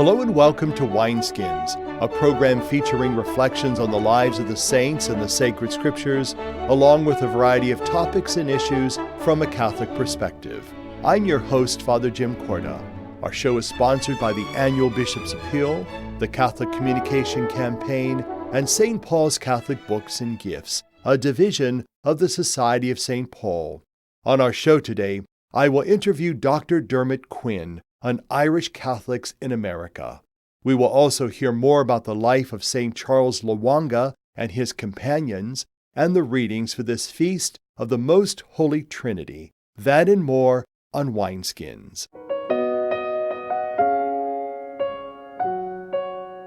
Hello and welcome to Wineskins, a program featuring reflections on the lives of the saints and the sacred scriptures, along with a variety of topics and issues from a Catholic perspective. I'm your host, Father Jim Korda. Our show is sponsored by the annual Bishop's Appeal, the Catholic Communication Campaign, and St. Paul's Catholic Books and Gifts, a division of the Society of St. Paul. On our show today, I will interview Dr. Dermot Quinn on Irish Catholics in America. We will also hear more about the life of St. Charles Lwanga and his companions and the readings for this feast of the Most Holy Trinity. That and more on Wineskins.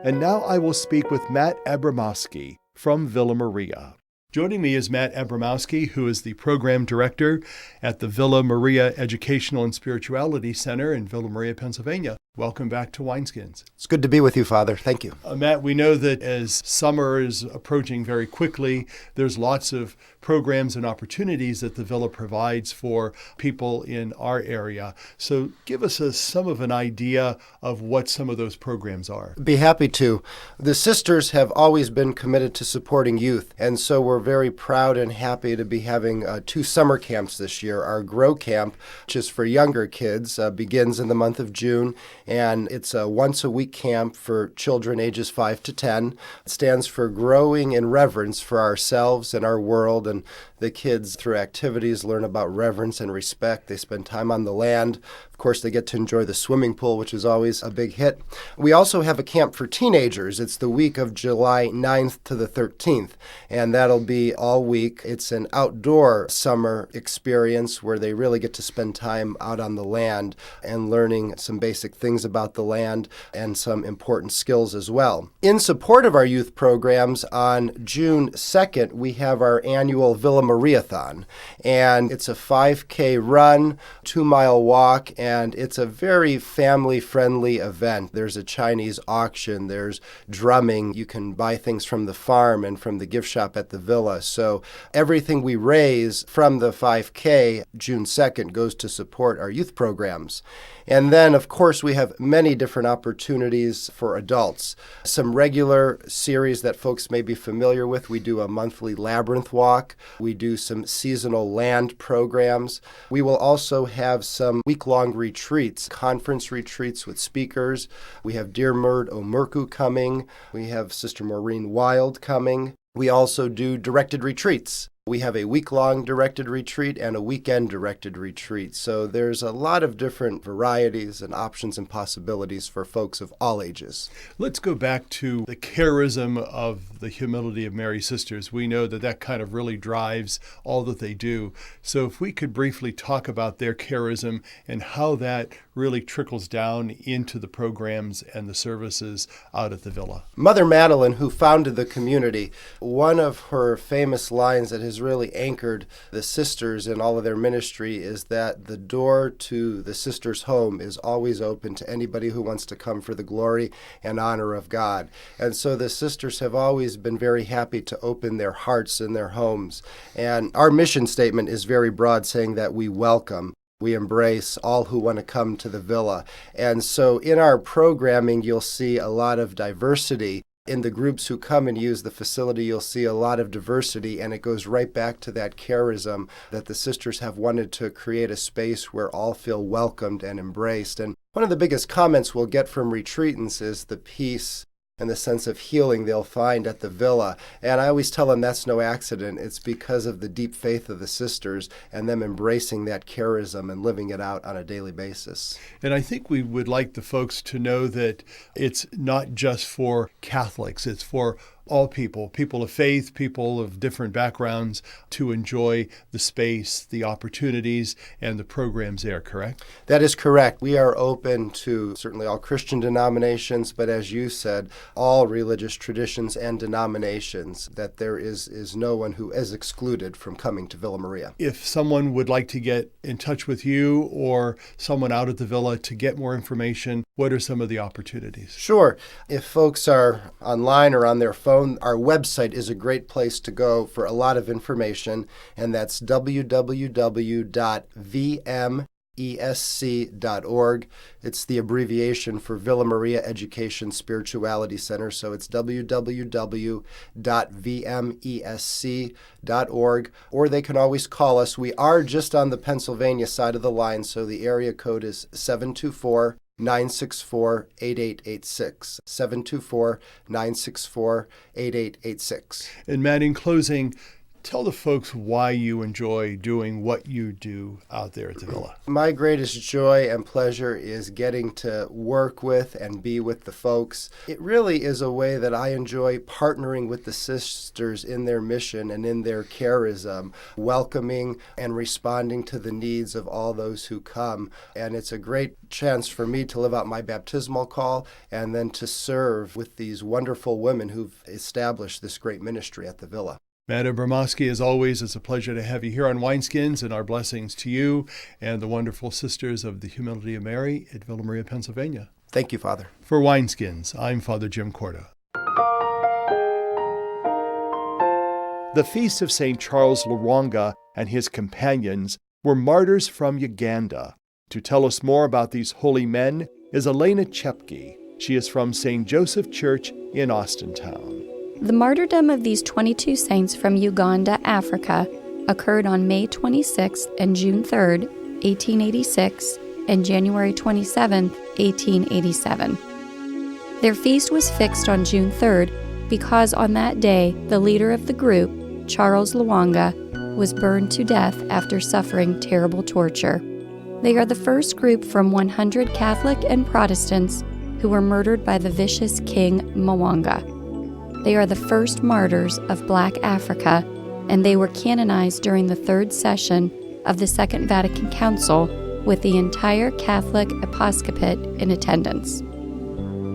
And now I will speak with Matt Abramowski from Villa Maria. Joining me is Matt Abramowski, who is the program director at the Villa Maria Educational and Spirituality Center in Villa Maria, Pennsylvania. Welcome back to Wineskins. It's good to be with you, Father. Thank you. Matt, we know that as summer is approaching very quickly, there's lots of programs and opportunities that the Villa provides for people in our area. So give us some of an idea of what some of those programs are. Be happy to. The sisters have always been committed to supporting youth, and so we're very proud and happy to be having 2 summer camps this year. Our Grow Camp, which is for younger kids, begins in the month of June, and it's a once-a-week camp for children ages 5 to 10. It stands for Growing in Reverence for Ourselves and Our World, and the kids, through activities, learn about reverence and respect. They spend time on the land. Of course, they get to enjoy the swimming pool, which is always a big hit. We also have a camp for teenagers. It's the week of July 9th to the 13th, and that'll be all week. It's an outdoor summer experience where they really get to spend time out on the land and learning some basic things about the land and some important skills as well. In support of our youth programs, on June 2nd, we have our annual Villa Mariathon, and it's a 5K run, 2-mile walk, and it's a very family-friendly event. There's a Chinese auction, there's drumming, you can buy things from the farm and from the gift shop at the Villa. So everything we raise from the 5K, June 2nd, goes to support our youth programs. And then, of course, we have many different opportunities for adults. Some regular series that folks may be familiar with. We do a monthly labyrinth walk. We do some seasonal land programs. We will also have some week-long retreats, conference retreats with speakers. We have Dermot Quinn coming. We have Sister Maureen Wild coming. We also do directed retreats. We have a week-long directed retreat and a weekend directed retreat. So there's a lot of different varieties and options and possibilities for folks of all ages. Let's go back to the charism of the Humility of Mary Sisters. We know that kind of really drives all that they do. So if we could briefly talk about their charism and how that really trickles down into the programs and the services out at the Villa. Mother Madeline, who founded the community, one of her famous lines that has really anchored the sisters in all of their ministry is that the door to the sisters' home is always open to anybody who wants to come for the glory and honor of God. And so the sisters have always been very happy to open their hearts and their homes. And our mission statement is very broad, saying that we welcome. We embrace all who want to come to the Villa. And so in our programming, you'll see a lot of diversity. In the groups who come and use the facility, you'll see a lot of diversity, and it goes right back to that charism that the sisters have wanted to create a space where all feel welcomed and embraced. And one of the biggest comments we'll get from retreatants is the peace and the sense of healing they'll find at the Villa. And I always tell them that's no accident. It's because of the deep faith of the sisters and them embracing that charism and living it out on a daily basis. And I think we would like the folks to know that it's not just for Catholics, it's for all people of faith, people of different backgrounds, to enjoy the space, the opportunities, and the programs there, correct? That is correct. We are open to certainly all Christian denominations, but as you said, all religious traditions and denominations, that there is no one who is excluded from coming to Villa Maria. If someone would like to get in touch with you or someone out at the Villa to get more information, what are some of the opportunities? Sure. If folks are online or on their phone, our website is a great place to go for a lot of information, and that's www.vm vmesc.org. It's the abbreviation for Villa Maria Education Spirituality Center, so it's www.vmesc.org, or they can always call us. We are just on the Pennsylvania side of the line, so the area code is 724-964-8886. 724-964-8886. And Matt, in closing, tell the folks why you enjoy doing what you do out there at the Villa. My greatest joy and pleasure is getting to work with and be with the folks. It really is a way that I enjoy partnering with the sisters in their mission and in their charism, welcoming and responding to the needs of all those who come. And it's a great chance for me to live out my baptismal call and then to serve with these wonderful women who've established this great ministry at the Villa. Matt Abramowski, as always, it's a pleasure to have you here on Wineskins, and our blessings to you and the wonderful Sisters of the Humility of Mary at Villa Maria, Pennsylvania. Thank you, Father. For Wineskins, I'm Father Jim Korda. The feast of St. Charles Lwanga and his companions were martyrs from Uganda. To tell us more about these holy men is Alaina Chepke. She is from St. Joseph Church in Austintown. The martyrdom of these 22 saints from Uganda, Africa, occurred on May 26 and June 3, 1886, and January 27, 1887. Their feast was fixed on June 3 because on that day the leader of the group, Charles Lwanga, was burned to death after suffering terrible torture. They are the first group from 100 Catholic and Protestants who were murdered by the vicious King Lwanga. They are the first martyrs of Black Africa, and they were canonized during the third session of the Second Vatican Council with the entire Catholic episcopate in attendance.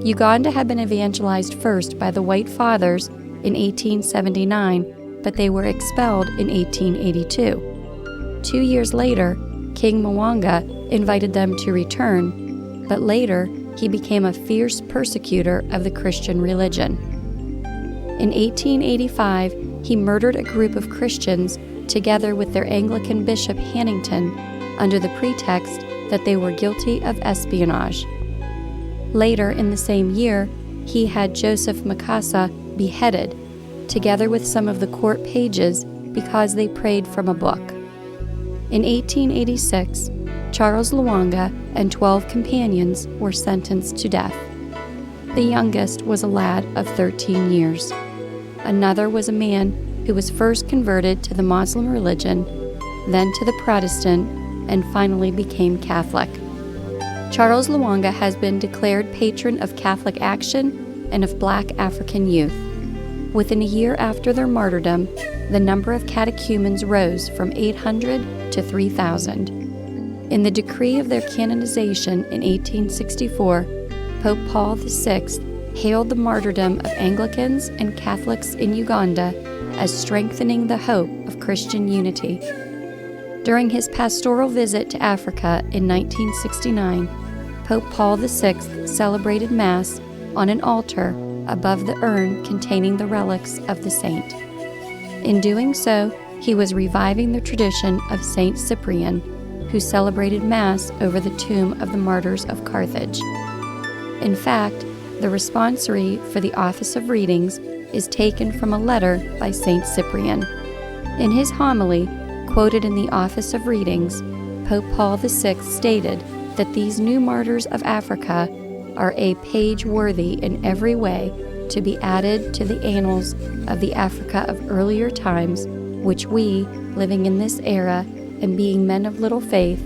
Uganda had been evangelized first by the White Fathers in 1879, but they were expelled in 1882. 2 years later, King Lwanga invited them to return, but later he became a fierce persecutor of the Christian religion. In 1885, he murdered a group of Christians together with their Anglican Bishop Hannington under the pretext that they were guilty of espionage. Later in the same year, he had Joseph Mukasa beheaded, together with some of the court pages, because they prayed from a book. In 1886, Charles Lwanga and 12 companions were sentenced to death. The youngest was a lad of 13 years. Another was a man who was first converted to the Muslim religion, then to the Protestant, and finally became Catholic. Charles Lwanga has been declared patron of Catholic action and of Black African youth. Within a year after their martyrdom, the number of catechumens rose from 800 to 3,000. In the decree of their canonization in 1864, Pope Paul VI hailed the martyrdom of Anglicans and Catholics in Uganda as strengthening the hope of Christian unity. During his pastoral visit to Africa in 1969, Pope Paul VI celebrated Mass on an altar above the urn containing the relics of the saint. In doing so, he was reviving the tradition of Saint Cyprian, who celebrated Mass over the tomb of the martyrs of Carthage. In fact, the responsory for the Office of Readings is taken from a letter by Saint Cyprian. In his homily, quoted in the Office of Readings, Pope Paul VI stated that these new martyrs of Africa are a page worthy in every way to be added to the annals of the Africa of earlier times, which we, living in this era and being men of little faith,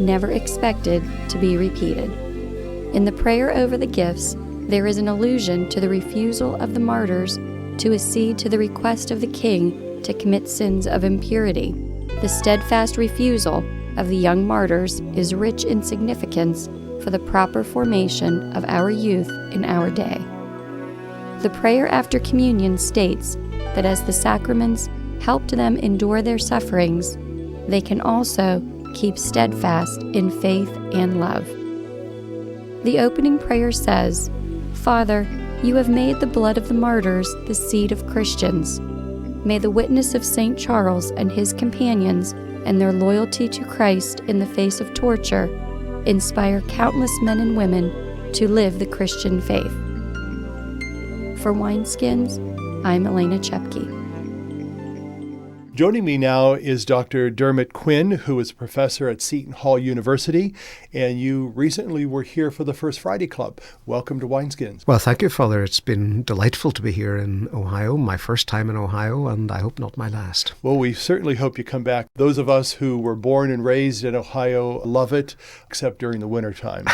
never expected to be repeated. In the prayer over the gifts, there is an allusion to the refusal of the martyrs to accede to the request of the king to commit sins of impurity. The steadfast refusal of the young martyrs is rich in significance for the proper formation of our youth in our day. The prayer after communion states that as the sacraments helped them endure their sufferings, they can also keep steadfast in faith and love. The opening prayer says, "Father, you have made the blood of the martyrs the seed of Christians. May the witness of St. Charles and his companions and their loyalty to Christ in the face of torture inspire countless men and women to live the Christian faith. For Wineskins, I'm Alaina Chepke. Joining me now is Dr. Dermot Quinn, who is a professor at Seton Hall University, and you recently were here for the First Friday Club. Welcome to Wineskins. Well, thank you, Father. It's been delightful to be here in Ohio, my first time in Ohio, and I hope not my last. Well, we certainly hope you come back. Those of us who were born and raised in Ohio love it, except during the wintertime.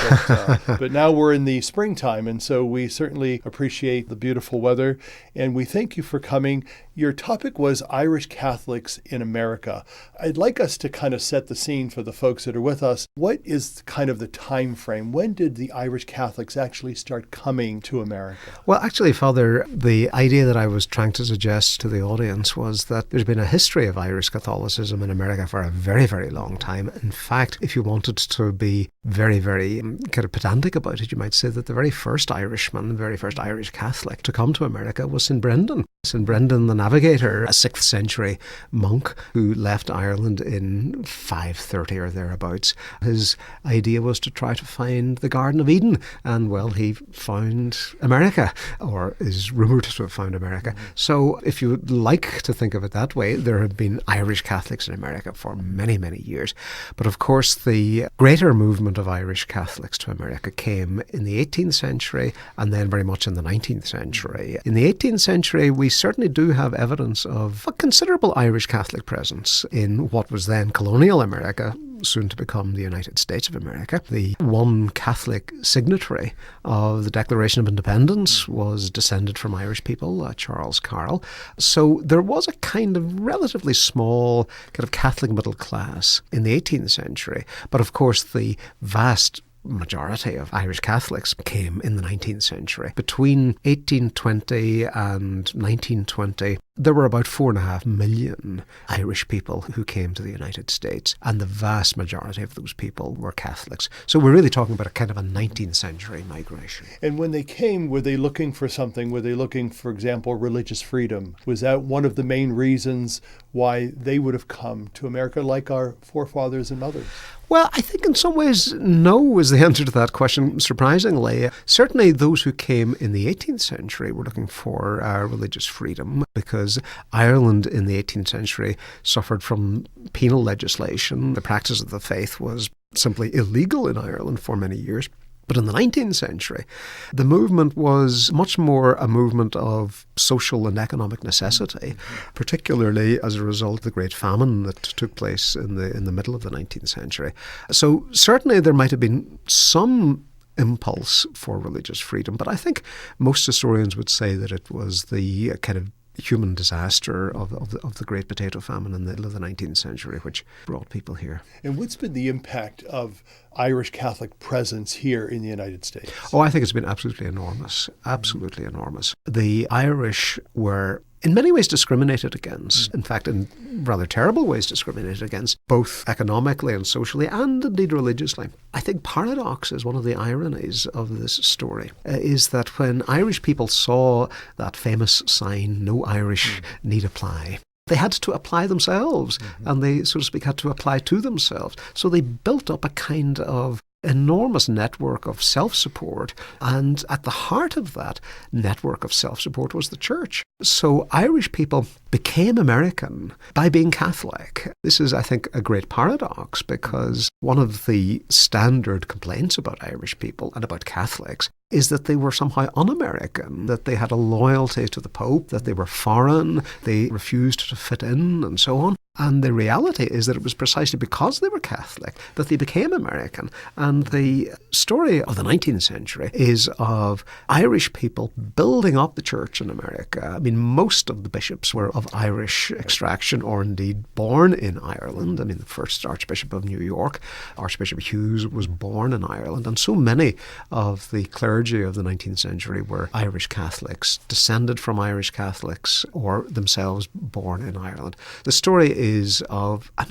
But now we're in the springtime, and so we certainly appreciate the beautiful weather, and we thank you for coming. Your topic was Irish Catholics in America. I'd like us to kind of set the scene for the folks that are with us. What is kind of the time frame? When did the Irish Catholics actually start coming to America? Well, actually, Father, the idea that I was trying to suggest to the audience was that there's been a history of Irish Catholicism in America for a very, very long time. In fact, if you wanted to be very, very kind of pedantic about it, you might say that the very first Irishman, the very first Irish Catholic to come to America was St. Brendan. St. Brendan the Navigator, a 6th century monk who left Ireland in 530 or thereabouts. His idea was to try to find the Garden of Eden, and well, he found America, or is rumoured to have found America. So if you would like to think of it that way, there have been Irish Catholics in America for many, many years. But of course, the greater movement of Irish Catholics to America came in the 18th century and then very much in the 19th century. In the 18th century, we certainly do have evidence of a considerable Irish Catholic presence in what was then colonial America, soon to become the United States of America. The one Catholic signatory of the Declaration of Independence was descended from Irish people, Charles Carroll. So there was a kind of relatively small kind of Catholic middle class in the 18th century. But of course, the vast majority of Irish Catholics came in the 19th century. Between 1820 and 1920, there were about 4.5 million Irish people who came to the United States, and the vast majority of those people were Catholics. So we're really talking about a kind of a 19th century migration. And when they came, were they looking for something? Were they looking, for example, religious freedom? Was that one of the main reasons why they would have come to America, like our forefathers and mothers? Well, I think in some ways, no is the answer to that question, surprisingly. Certainly those who came in the 18th century were looking for religious freedom, because Ireland in the 18th century suffered from penal legislation. The practice of the faith was simply illegal in Ireland for many years. But in the 19th century, the movement was much more a movement of social and economic necessity, particularly as a result of the Great Famine that took place in the middle of the 19th century. So certainly there might have been some impulse for religious freedom, but I think most historians would say that it was the kind of human disaster of the Great Potato Famine in the middle of the 19th century, which brought people here. And what's been the impact of Irish Catholic presence here in the United States? Oh, I think it's been absolutely enormous. Absolutely enormous. The Irish were in many ways discriminated against, in fact, in rather terrible ways discriminated against, both economically and socially, and indeed religiously. I think paradox is one of the ironies of this story, is that when Irish people saw that famous sign, "No Irish need apply," they had to apply themselves, and they, so to speak, had to apply to themselves. So they built up a kind of enormous network of self-support, and at the heart of that network of self-support was the church. So Irish people became American by being Catholic. This is, I think, a great paradox, because one of the standard complaints about Irish people and about Catholics is that they were somehow un-American, that they had a loyalty to the Pope, that they were foreign, they refused to fit in, and so on. And the reality is that it was precisely because they were Catholic that they became American. And the story of the 19th century is of Irish people building up the church in America. I mean, most of the bishops were of Irish extraction, or indeed born in Ireland. I mean, the first Archbishop of New York, Archbishop Hughes, was born in Ireland. And so many of the clergy of the 19th century were Irish Catholics, descended from Irish Catholics, or themselves born in Ireland. The story is of a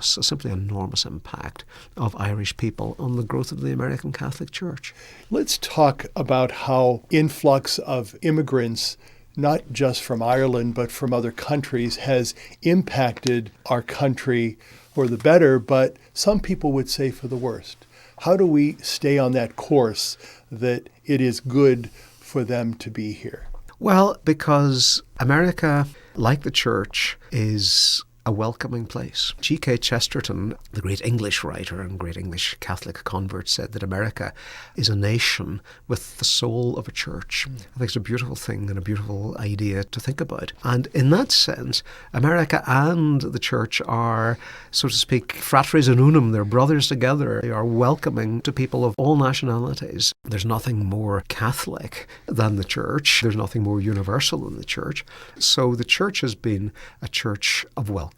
simply enormous impact of Irish people on the growth of the American Catholic Church. Let's talk about how influx of immigrants not just from Ireland, but from other countries, has impacted our country for the better, but some people would say for the worst. How do we stay on that course that it is good for them to be here? Well, because America, like the church, is a welcoming place. G.K. Chesterton, the great English writer and great English Catholic convert, said that America is a nation with the soul of a church. I think it's a beautiful thing and a beautiful idea to think about. And in that sense, America and the church are, so to speak, fratres in unum. They're brothers together. They are welcoming to people of all nationalities. There's nothing more Catholic than the church. There's nothing more universal than the church. So the church has been a church of welcome.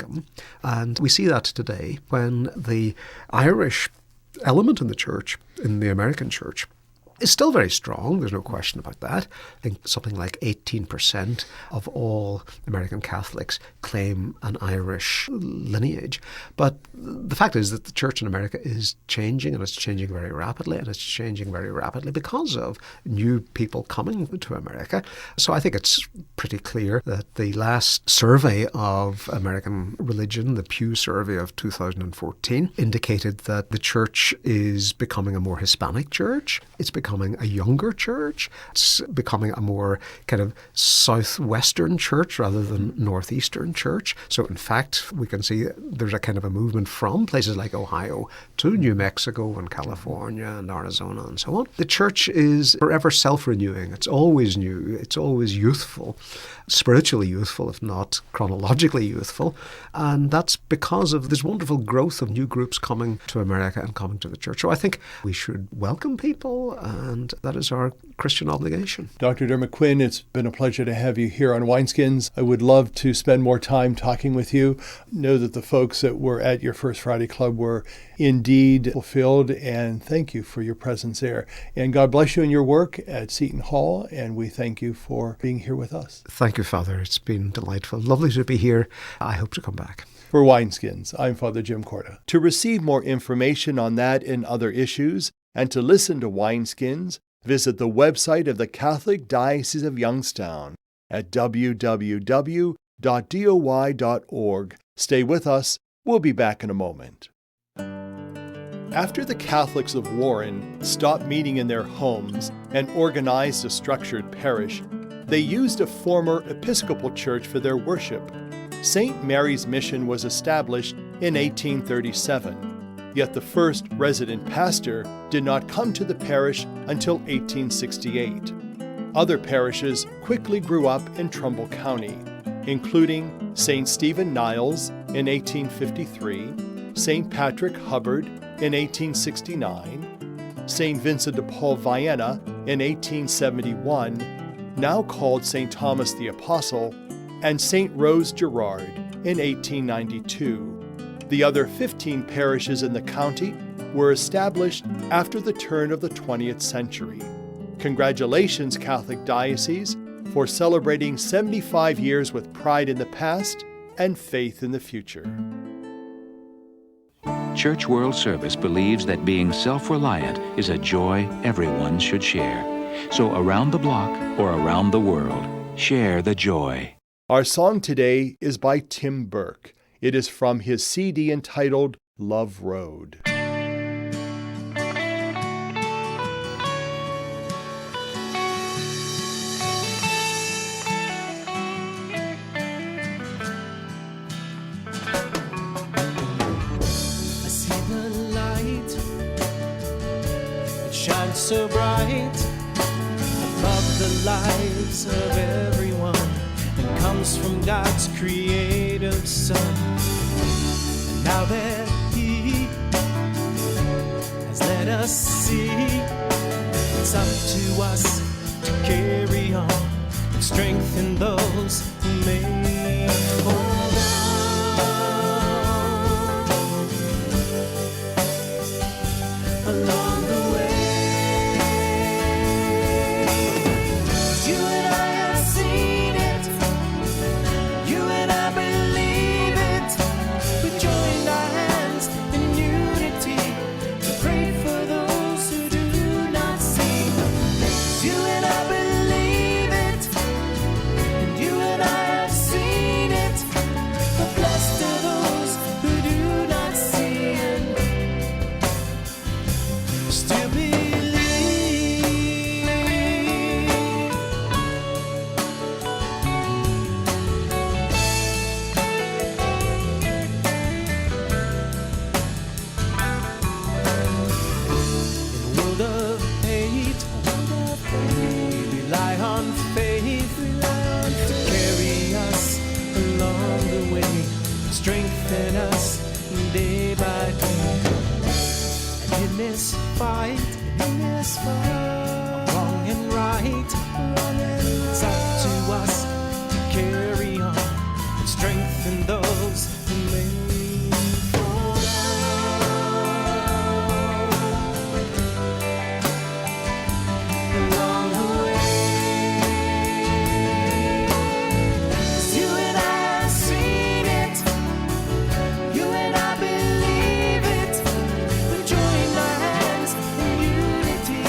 And we see that today when the Irish element in the church, in the American church, is still very strong. There's no question about that. I think something like 18% of all American Catholics claim an Irish lineage. But the fact is that the church in America is changing, and it's changing very rapidly, and it's changing very rapidly because of new people coming to America. So I think it's pretty clear that the last survey of American religion, the Pew survey of 2014, indicated that the church is becoming a more Hispanic church. It's becoming a younger church. It's becoming a more kind of southwestern church rather than northeastern church. So in fact, we can see there's a kind of a movement from places like Ohio to New Mexico and California and Arizona and so on. The church is forever self-renewing. It's always new. It's always youthful, spiritually youthful, if not chronologically youthful. And that's because of this wonderful growth of new groups coming to America and coming to the church. So I think we should welcome people, and that is our Christian obligation. Dr. Dermot Quinn, it's been a pleasure to have you here on Wineskins. I would love to spend more time talking with you. Know that the folks that were at your First Friday Club were indeed fulfilled, and thank you for your presence there. And God bless you in your work at Seton Hall, and we thank you for being here with us. Thank you, Father. It's been delightful. Lovely to be here. I hope to come back. For Wineskins, I'm Father Jim Korda. To receive more information on that and other issues, and to listen to Wineskins, visit the website of the Catholic Diocese of Youngstown at www.doy.org. Stay with us. We'll be back in a moment. After the Catholics of Warren stopped meeting in their homes and organized a structured parish, they used a former Episcopal church for their worship. St. Mary's Mission was established in 1837. Yet the first resident pastor did not come to the parish until 1868. Other parishes quickly grew up in Trumbull County, including St. Stephen Niles in 1853, St. Patrick Hubbard in 1869, St. Vincent de Paul Vienna in 1871, now called St. Thomas the Apostle, and St. Rose Gerard in 1892. The other 15 parishes in the county were established after the turn of the 20th century. Congratulations, Catholic Diocese, for celebrating 75 years with pride in the past and faith in the future. Church World Service believes that being self-reliant is a joy everyone should share. So around the block or around the world, share the joy. Our song today is by Tim Burke. It is from his CD entitled Love Road. I see the light, it shines so bright above the lives of everyone. It comes from God's creative Son. And now that He has let us see, it's up to us to carry on and strengthen those who may hold on along the way. You and I have seen it. You and I believe it. We joined our hands in unity to pray for those who do not see. You and I believe it. right in this fight. Wrong and right, it's up to us to carry on and strengthen those who may fall along the way. 'Cause you and I have seen it, you and I believe it. We join our hands in unity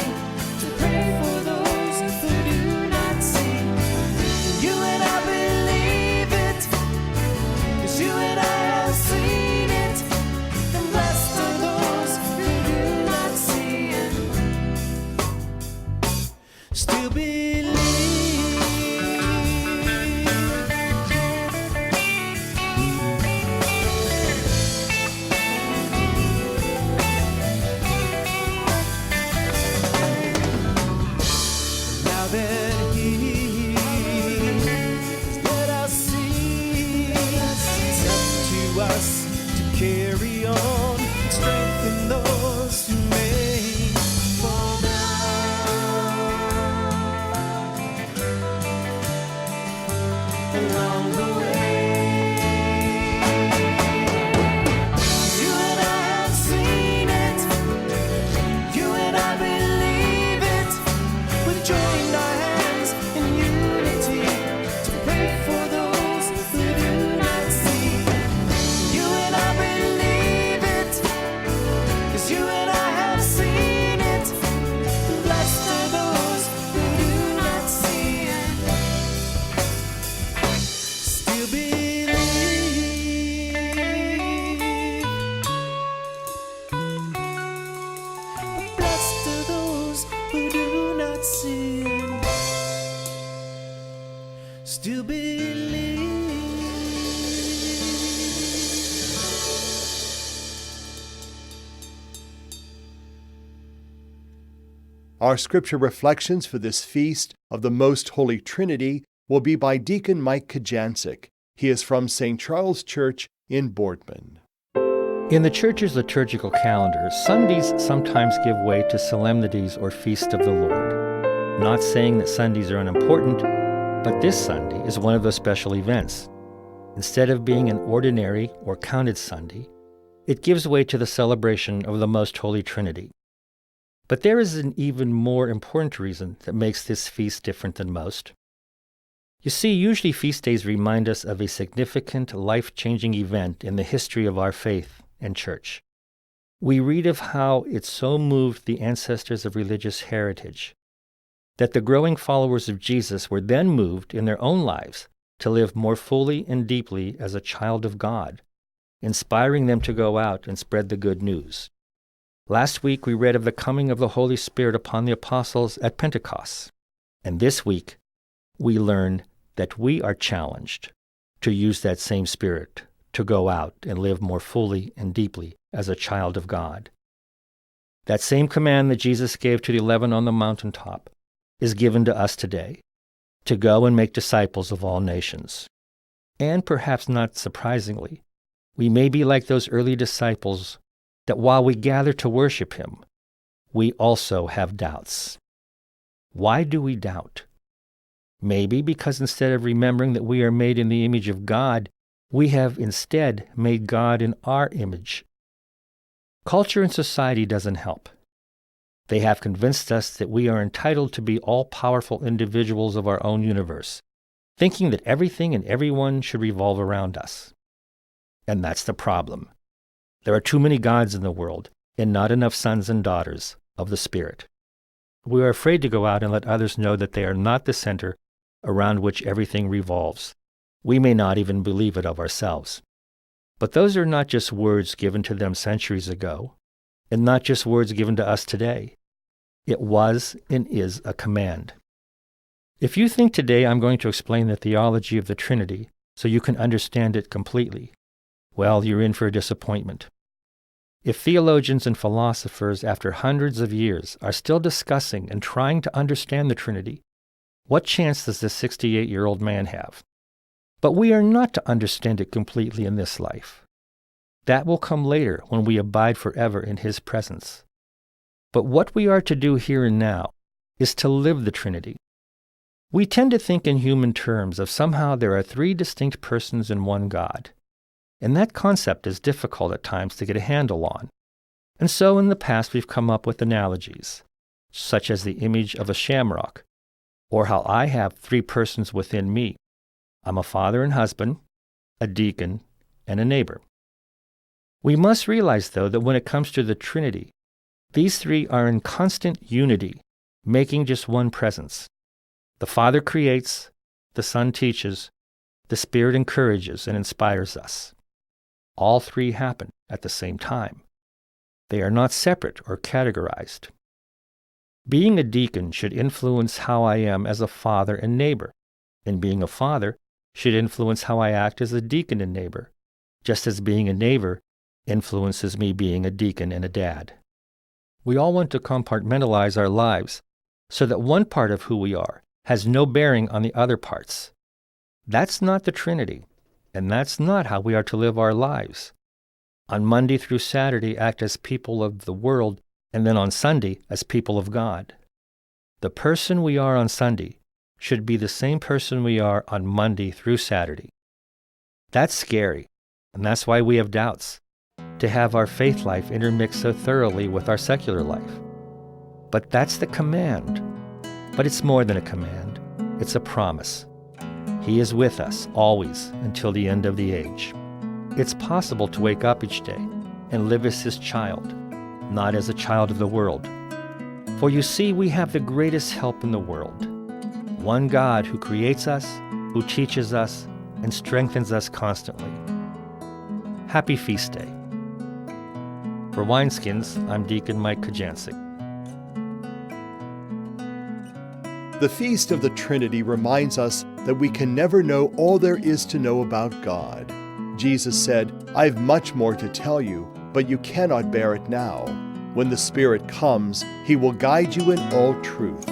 to pray for those who do not see. You and I believe it, 'cause you and I have seen it. And blessed are those who do not see it, still believe. Now that He has let us see, it's up to us to carry on and strengthen those who may fall along the way. You and I have seen it, you and I believe it. We join our hands in unity to pray for those who do not see. You and I believe it, 'cause you and I have seen it. Blessed are those who do not see it, still believe. Blessed are those who do not see it, still believe. Our scripture reflections for this feast of the Most Holy Trinity will be by Deacon Mike Kojancic. He is from St. Charles Church in Boardman. In the Church's liturgical calendar, Sundays sometimes give way to solemnities or feast of the Lord. Not saying that Sundays are unimportant, but this Sunday is one of those special events. Instead of being an ordinary or counted Sunday, it gives way to the celebration of the Most Holy Trinity. But there is an even more important reason that makes this feast different than most. You see, usually feast days remind us of a significant, life-changing event in the history of our faith and church. We read of how it so moved the ancestors of religious heritage that the growing followers of Jesus were then moved in their own lives to live more fully and deeply as a child of God, inspiring them to go out and spread the good news. Last week we read of the coming of the Holy Spirit upon the apostles at Pentecost, and this week we learn that we are challenged to use that same Spirit to go out and live more fully and deeply as a child of God. That same command that Jesus gave to the 11 on the mountaintop is given to us today, to go and make disciples of all nations. And perhaps not surprisingly, we may be like those early disciples that while we gather to worship Him, we also have doubts. Why do we doubt? Maybe because instead of remembering that we are made in the image of God, we have instead made God in our image. Culture and society doesn't help. They have convinced us that we are entitled to be all-powerful individuals of our own universe, thinking that everything and everyone should revolve around us. And that's the problem. There are too many gods in the world, and not enough sons and daughters of the Spirit. We are afraid to go out and let others know that they are not the center around which everything revolves. We may not even believe it of ourselves. But those are not just words given to them centuries ago, and not just words given to us today. It was and is a command. If you think today I'm going to explain the theology of the Trinity so you can understand it completely, well, you're in for a disappointment. If theologians and philosophers, after hundreds of years, are still discussing and trying to understand the Trinity, what chance does this 68-year-old man have? But we are not to understand it completely in this life. That will come later when we abide forever in His presence. But what we are to do here and now is to live the Trinity. We tend to think in human terms of somehow there are three distinct persons in one God. And that concept is difficult at times to get a handle on. And so in the past we've come up with analogies, such as the image of a shamrock, or how I have three persons within me. I'm a father and husband, a deacon, and a neighbor. We must realize, though, that when it comes to the Trinity, these three are in constant unity, making just one presence. The Father creates, the Son teaches, the Spirit encourages and inspires us. All three happen at the same time. They are not separate or categorized. Being a deacon should influence how I am as a father and neighbor, and being a father should influence how I act as a deacon and neighbor, just as being a neighbor influences me being a deacon and a dad. We all want to compartmentalize our lives so that one part of who we are has no bearing on the other parts. That's not the Trinity, and that's not how we are to live our lives. On Monday through Saturday, act as people of the world, and then on Sunday as people of God. The person we are on Sunday should be the same person we are on Monday through Saturday. That's scary, and that's why we have doubts, to have our faith life intermixed so thoroughly with our secular life. But that's the command. But it's more than a command. It's a promise. He is with us always until the end of the age. It's possible to wake up each day and live as His child, not as a child of the world. For you see, we have the greatest help in the world. One God who creates us, who teaches us, and strengthens us constantly. Happy Feast Day. For Wineskins, I'm Deacon Mike Kojancic. The Feast of the Trinity reminds us that we can never know all there is to know about God. Jesus said, "I've much more to tell you, but you cannot bear it now. When the Spirit comes, He will guide you in all truth."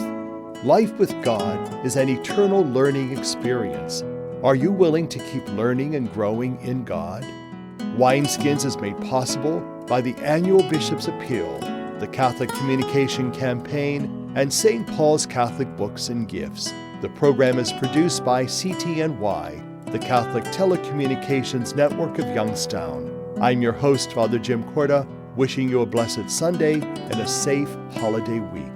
Life with God is an eternal learning experience. Are you willing to keep learning and growing in God? Wineskins is made possible by the annual Bishop's Appeal, the Catholic Communication Campaign, and St. Paul's Catholic Books and Gifts. The program is produced by CTNY, the Catholic Telecommunications Network of Youngstown. I'm your host, Father Jim Korda, wishing you a blessed Sunday and a safe holiday week.